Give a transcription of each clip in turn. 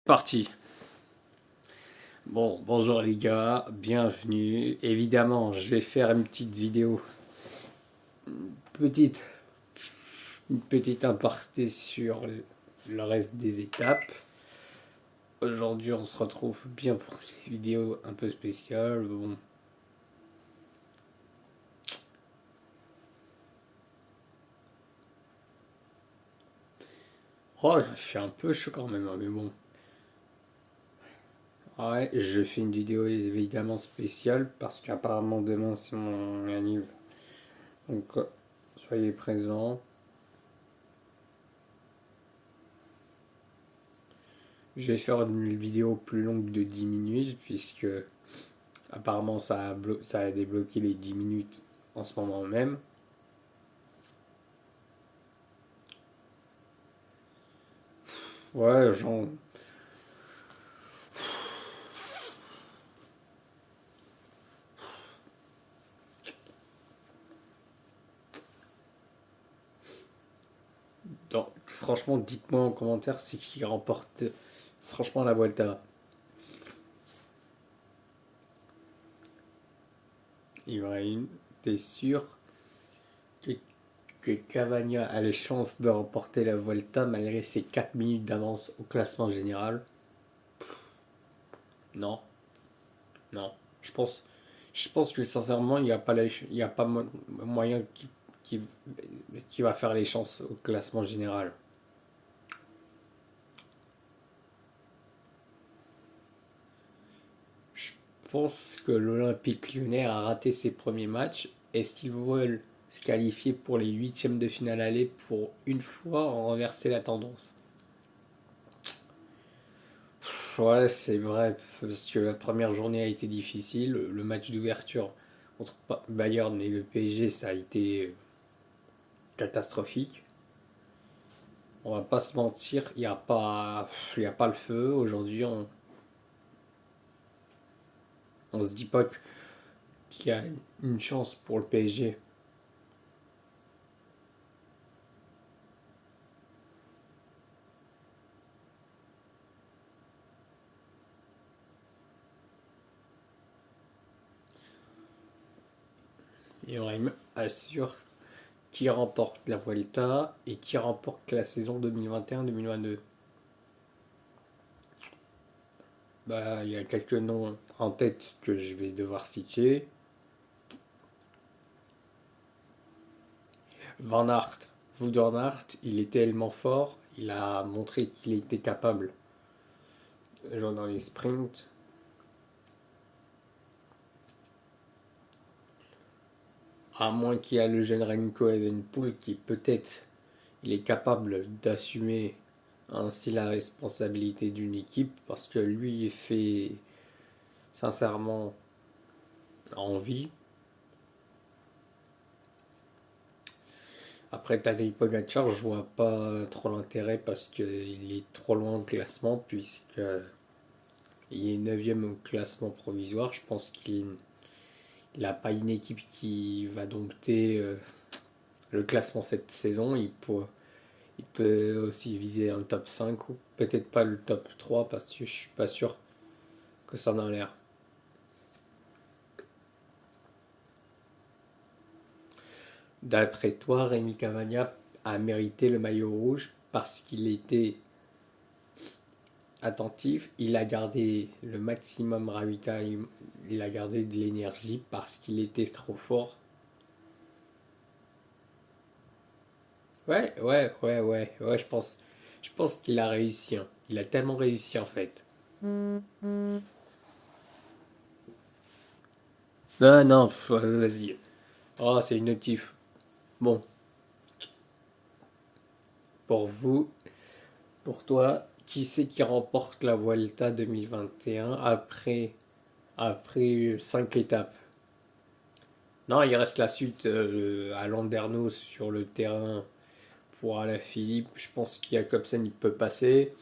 Parti. Bon, bonjour les gars, bienvenue. Évidemment, je vais faire une petite vidéo, petite, une petite aparté sur le reste des étapes. Aujourd'hui, on se retrouve bien pour une vidéo un peu spéciale. Bon. Oh, je suis un peu chaud quand même, hein, mais bon. Ouais, je fais une vidéo évidemment spéciale parce qu'apparemment demain c'est mon anniversaire. Donc, soyez présents. Je vais faire une vidéo plus longue de 10 minutes puisque apparemment ça a débloqué les 10 minutes en ce moment même. Ouais, genre. Donc, franchement, dites-moi en commentaire c'est qui remporte franchement la Vuelta. Ibrahim, t'es sûr que, que Cavagna a les chances de remporter la Vuelta malgré ses 4 minutes d'avance au classement général? Non, non. Je pense, je pense que sincèrement, il y a pas moyen qui, qui va faire les chances au classement général. Je pense que l'Olympique lyonnais a raté ses premiers matchs. Est-ce qu'ils veulent se qualifier pour les huitièmes de finale aller pour une fois renverser la tendance? Ouais, c'est vrai, parce que la première journée a été difficile. Le match d'ouverture entre Bayern et le PSG, ça a été catastrophique. On va pas se mentir, il y a pas le feu. Aujourd'hui, on se dit pas qu'il y a une chance pour le PSG. Et on assure qui remporte la Vuelta et qui remporte la saison 2021-2022. Bah, il y a quelques noms en tête que je vais devoir citer. Van Aert. Wout Van Aert, il est tellement fort, il a montré qu'il était capable, genre dans les sprints. À moins qu'il y ait le jeune Remco Evenepoel qui peut-être il est capable d'assumer ainsi la responsabilité d'une équipe parce que lui il fait sincèrement envie. Après Tadej Pogacar, je vois pas trop l'intérêt parce qu'il est trop loin au classement puisque il est 9 au classement provisoire. Je pense qu'il n'a pas une équipe qui va dompter le classement cette saison. Il peut aussi viser un top 5 ou peut-être pas le top 3 parce que je suis pas sûr que ça en a l'air. D'après toi, Rémi Cavagna a mérité le maillot rouge parce qu'il était attentif, il a gardé le maximum ravitaillement, il a gardé de l'énergie parce qu'il était trop fort. Ouais, je pense qu'il a réussi, hein. Il a tellement réussi en fait. Ah non, vas-y. Oh, c'est une notif. Bon, pour vous, pour toi, qui c'est qui remporte la Vuelta 2021 après 5 étapes? Non, il reste la suite à Landerneau sur le terrain pour Alaphilippe. Je pense qu'il y a Jacobsen, il peut passer.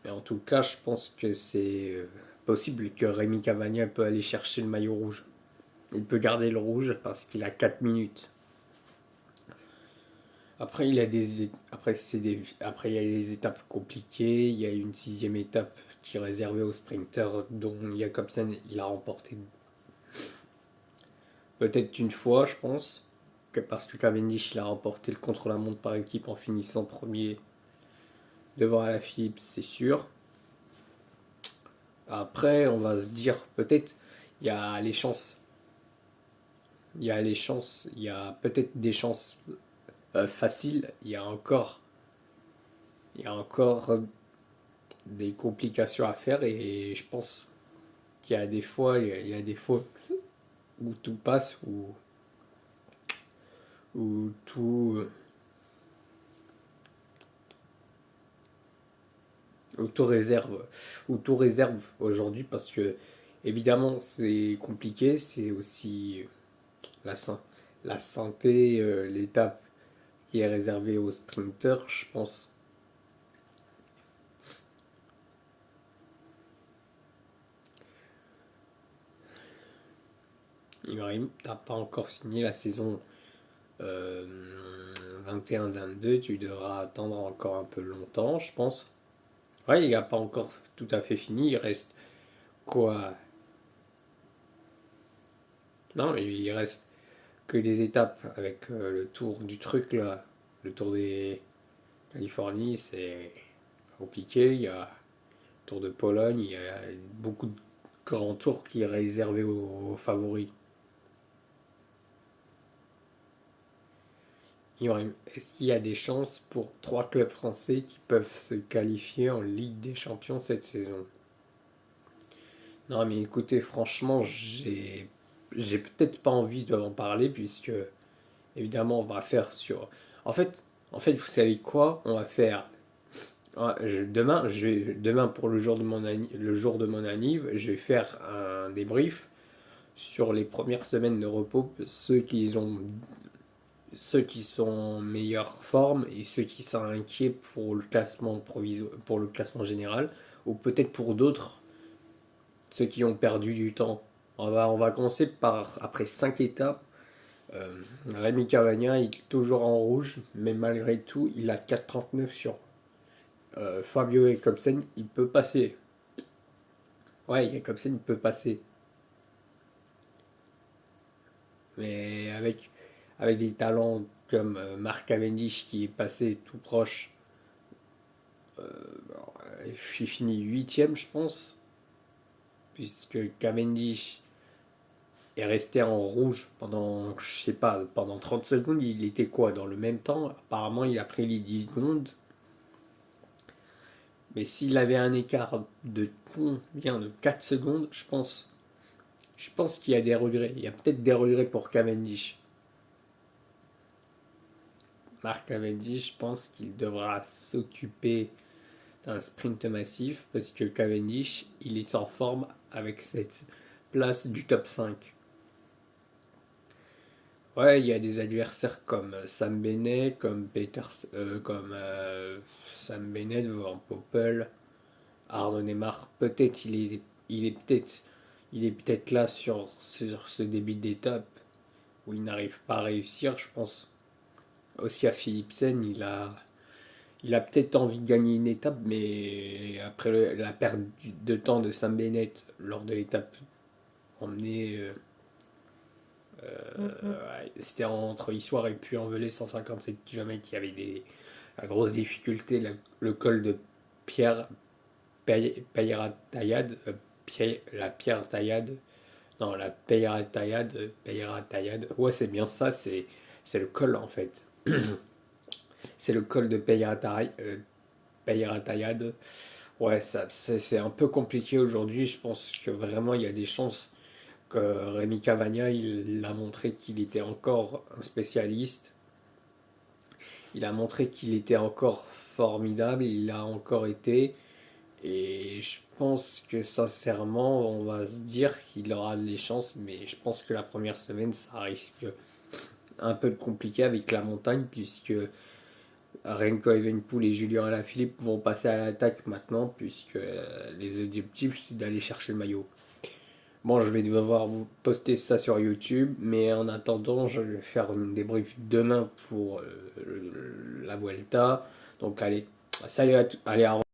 Mais en tout cas, je pense que c'est possible que Rémi Cavagna peut aller chercher le maillot rouge. Il peut garder le rouge parce qu'il a 4 minutes. Après, après, il y a des étapes compliquées. Il y a une sixième étape qui est réservée aux sprinters dont Jacobsen il a remporté peut-être une fois, je pense. Parce que Cavendish il a remporté le contre-la-montre par équipe en finissant premier devant Alaphilippe, c'est sûr. Après, on va se dire peut-être il y a les chances. Il y a peut-être des chances faciles. Il y a encore des complications à faire et je pense qu'il y a des fois, il y a des fois où tout passe, où tout, où tout réserve, où tout réserve aujourd'hui parce que évidemment c'est compliqué, c'est aussi la, la santé, l'étape qui est réservée aux sprinters, je pense. Ibrahim, t'as pas encore fini la saison 21-22, tu devras attendre encore un peu longtemps, je pense. Ouais, il n'a pas encore tout à fait fini, il reste quoi? Non, il reste que des étapes avec le tour du truc là, le tour des Californie, c'est compliqué, il y a le tour de Pologne, il y a beaucoup de grands tours qui est réservé aux favoris. Est-ce qu'il y a des chances pour trois clubs français qui peuvent se qualifier en Ligue des Champions cette saison? Non, mais écoutez, franchement, j'ai peut-être pas envie d'en parler puisque évidemment on va faire sur. En fait, en fait, vous savez quoi? On va faire demain pour le jour de mon anniv, je vais faire un débrief sur les premières semaines de repos, ceux qui sont en meilleure forme et ceux qui sont inquiets pour le classement pour le classement général, ou peut-être pour d'autres, ceux qui ont perdu du temps. On va commencer par, après 5 étapes, Rémi Cavagna il est toujours en rouge, mais malgré tout, il a 4,39 sur Fabio Jacobsen, il peut passer. Ouais, Jacobsen, il peut passer. Mais avec des talents comme Mark Cavendish qui est passé tout proche, il finit huitième, je pense, puisque Cavendish est resté en rouge pendant, je sais pas, pendant 30 secondes. Il était quoi dans le même temps? Apparemment, il a pris les 10 secondes. Mais s'il avait un écart de combien de 4 secondes, je pense qu'il y a des regrets. Il y a peut-être des regrets pour Cavendish. Mark Cavendish, je pense qu'il devra s'occuper d'un sprint massif parce que Cavendish, il est en forme avec cette place du top 5. Ouais, il y a des adversaires comme Sam Bennett, comme Sam Bennett, Van Poppel, Arnaud Neymar. Peut-être il est peut-être là sur ce début d'étape où il n'arrive pas à réussir. Je pense aussi à Philipsen, il a peut-être envie de gagner une étape, mais après la perte de temps de Sam Bennett lors de l'étape emmenée, Mm, mm. c'était entre Issoire et Puy-en-Velay, 157 km, il y avait la grosse difficulté, le col de Pierre Peyrat-Taillade, la Pierre Taillade, non, la Peyrat-Taillade, ouais, c'est bien ça, c'est le col en fait. C'est le col de Peyrat-Taillade. Ouais, c'est un peu compliqué aujourd'hui. Je pense que vraiment il y a des chances que Rémi Cavagna, il a montré qu'il était encore un spécialiste. Il a montré qu'il était encore formidable. Il l'a encore été. Et je pense que sincèrement, on va se dire qu'il aura les chances. Mais je pense que la première semaine, ça risque un peu de compliqué avec la montagne. Puisque Remco Evenepoel et Julien Alaphilippe vont passer à l'attaque maintenant. Puisque les objectifs, c'est d'aller chercher le maillot. Bon, je vais devoir vous poster ça sur YouTube, mais en attendant, je vais faire une débrief demain pour la Vuelta. Donc allez, salut allez, au revoir.